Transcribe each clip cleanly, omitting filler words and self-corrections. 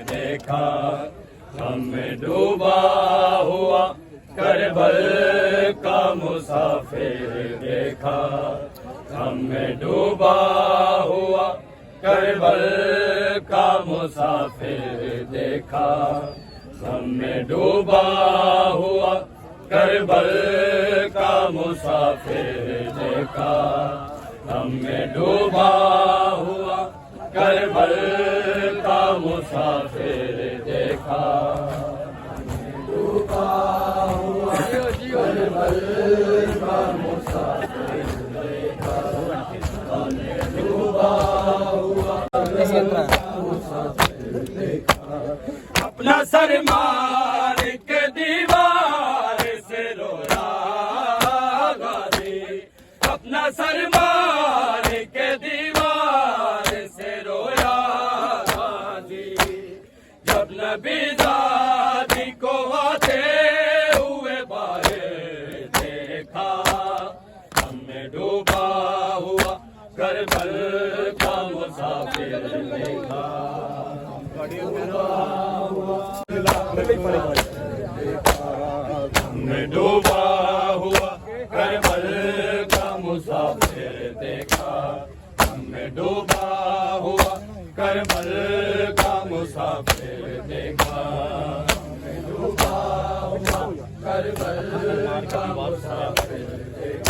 देखा हमें डूबा हुआ करबल का मुसाफिर देखा हमें डूबा हुआ करबल का मुसाफिर देखा हमें डूबा हुआ करबल का मुसाफिर देखा हमें डूबा हुआ करबल का मुसाफिर देखा डूबा हुआ करबल का मुसाफिर देखा डूबा हुआ मुसाफिर देखा अपना सर मार के दीवार से रोया गाजी अपना सर मार के दीवार से रोया गाजी जब नबी ज़ादी को आते हुए बाहर देखा हमने डूबा हुआ करबल का मुसाफिर देखा हमने डूबा हुआ करबल का मुसाफिर देखा हमने डूबा हुआ करबल का मुसाफिर देखा हमने डूबा हुआ करबल का मुसाफिर देखा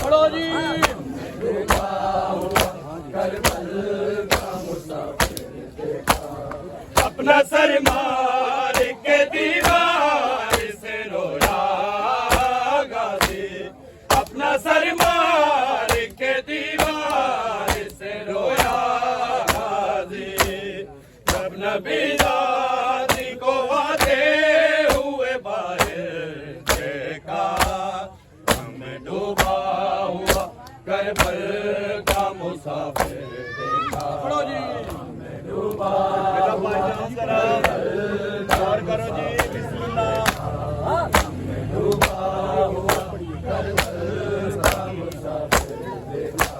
डूबा हुआ करबल का मुसाफिर देखा अपना सर मार के दीवार से रोया गाजी अपना सर मार के दीवार से रोया गाजी जब नबी ज़ादी को आते हुए बाहर देखा हमें डूबा हुआ करबल का मुसाफिर देखा हमें डूबा करो जी बिस्मिल्लाह हमें डूबा हुआ करबल का मुसाफिर देखा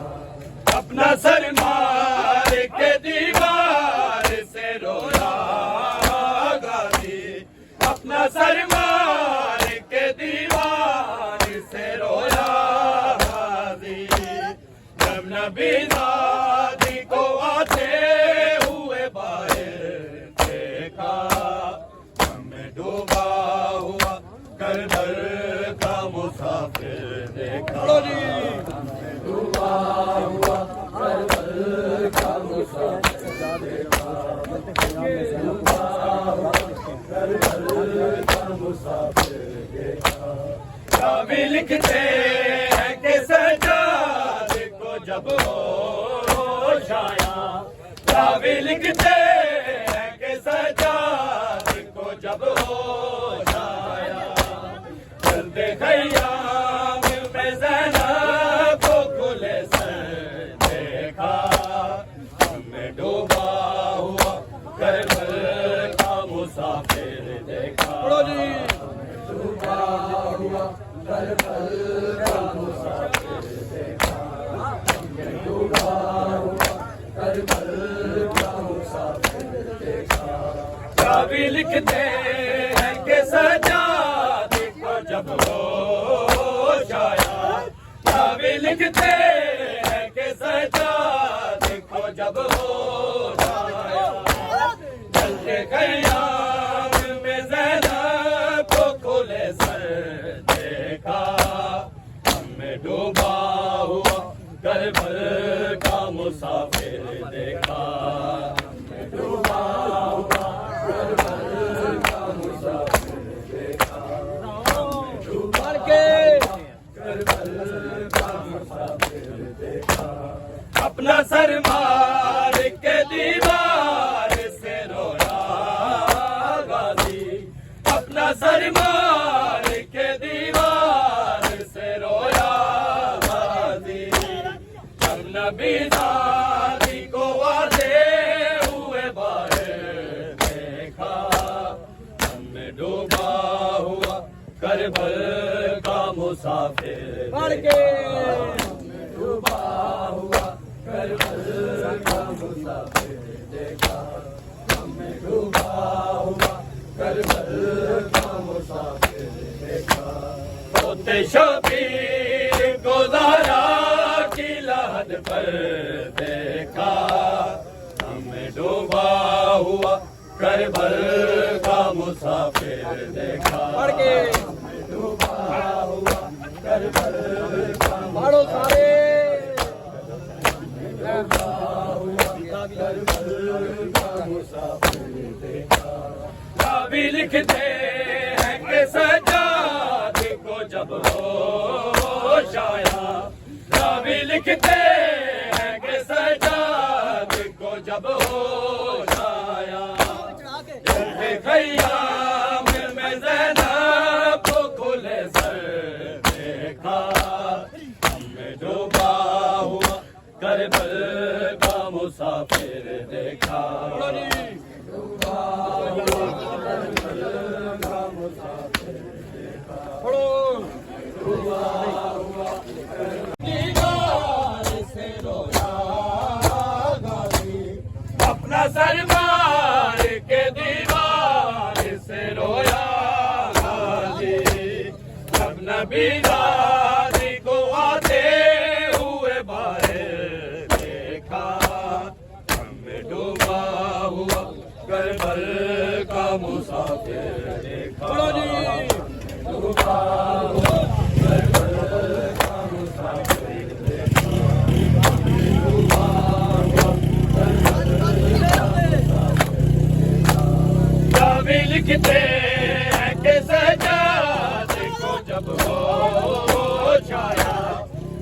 अपना सर मार के दीवार से रोया गाजी अपना सर मार के दीवार से रोया गाजी जब नबी ज़ादी को आते हुए बाहर देखा हमें डूबा हुआ करबल का मुसाफिर देखा हमें डूबा हुआ करबल का मुसाफिर देखा डूबा हुआ करबल का मुसाफिर देखा काबी लिखते हैं कि सज्जाद को जब होश आया काबी लिखते हैं कि सज्जाद को जब होश आया चलते खयाम में ज़ैनब को खुले सर देखा हमने डूबा हुआ करबल का मुसाफिर देखा डूबा हुआ करबल का मुसाफिर देखा हमने डूबा हुआ करबल का मुसाफिर देखा काबी लिखते हैं कि सज्जाद को जब होश आया काबी लिखते हैं कि सज्जाद को जब होश आया चलते खयाम में ज़ैनब को खुले सर देखा हमने डूबा हुआ करबल का मुसाफिर देखा, हमने डूबा हुआ करबल का मुसाफिर देखा, डूबा के करबल का मुसाफिर देखा। अपना सर मार के दीवार से रोया गाजी, अपना सर मार के दीवार से रोया गाजी। जब नबी दादी को वादे हुए बाहर देखा, हमने डूबा हुआ करबल का मुसाफिर देखा, डूबा हुआ करबल का मुसाफिर देखा, हमने डूबा हुआ करबल का मुसाफिर देखा। होते शबीर को ज़हरा की लहद पर देखा, हमें डूबा हुआ करबल का मुसाफिर देखा, हमें डूबा हुआ करबल का मुसाफिर देखा। काबी लिखते हैं कि सजाद को जब होश आया, काबी लिखते हैं कि सजाद को जब होश आया। जल्द ख़याम में ज़ैनब को खुले सर देखा, हमने डूबा हुआ करबल का मुसाफिर देखा, डूबा हुआ करबल का मुसाफिर देखा, डूबा हुआ दीवार से रोया गाजी, अपना सर मार के दीवार से रोया गाजी। जब नबी दादी को आते हुए बाहर देखा, हमने डूबा हुआ करबल का मुसाफिर देखा, डूबा हुआ करबल का मुसाफिर देखा, डूबा हुआ करबल का मुसाफिर देखा। काबी लिखते हैं कि सजाद को जब होश आया,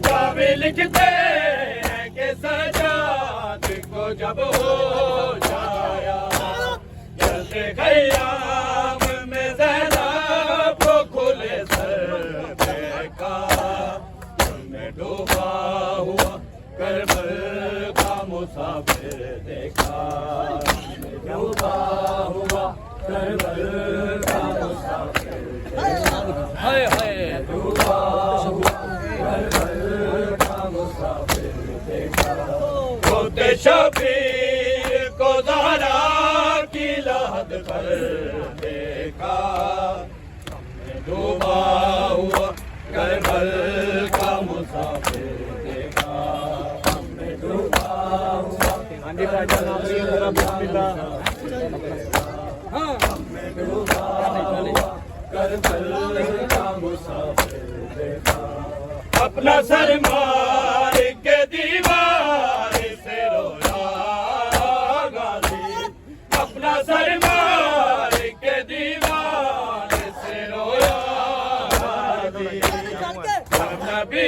काबी लिखते हैं कि सजाद को जब होश आया। जल्द ख़याम में ज़ैनब को खुले सर देखा, हमने डूबा हुआ करबल का मुसाफिर देखा, डूबा हुआ करबल का मुसाफिर देखा, डूबा हुआ करबल का मुसाफिर देखा। होते शबीर को ज़हरा की लहद पर देखा, हमने डूबा हुआ करबल का मुसाफिर देखा, हमने डूबा हुआ हमने डूबा हुआ करबल का मुसाफिर देखा। अपना सर मार के दीवार से रोया गाजी, अपना सर मार के दीवार से रोया गाजी। नबी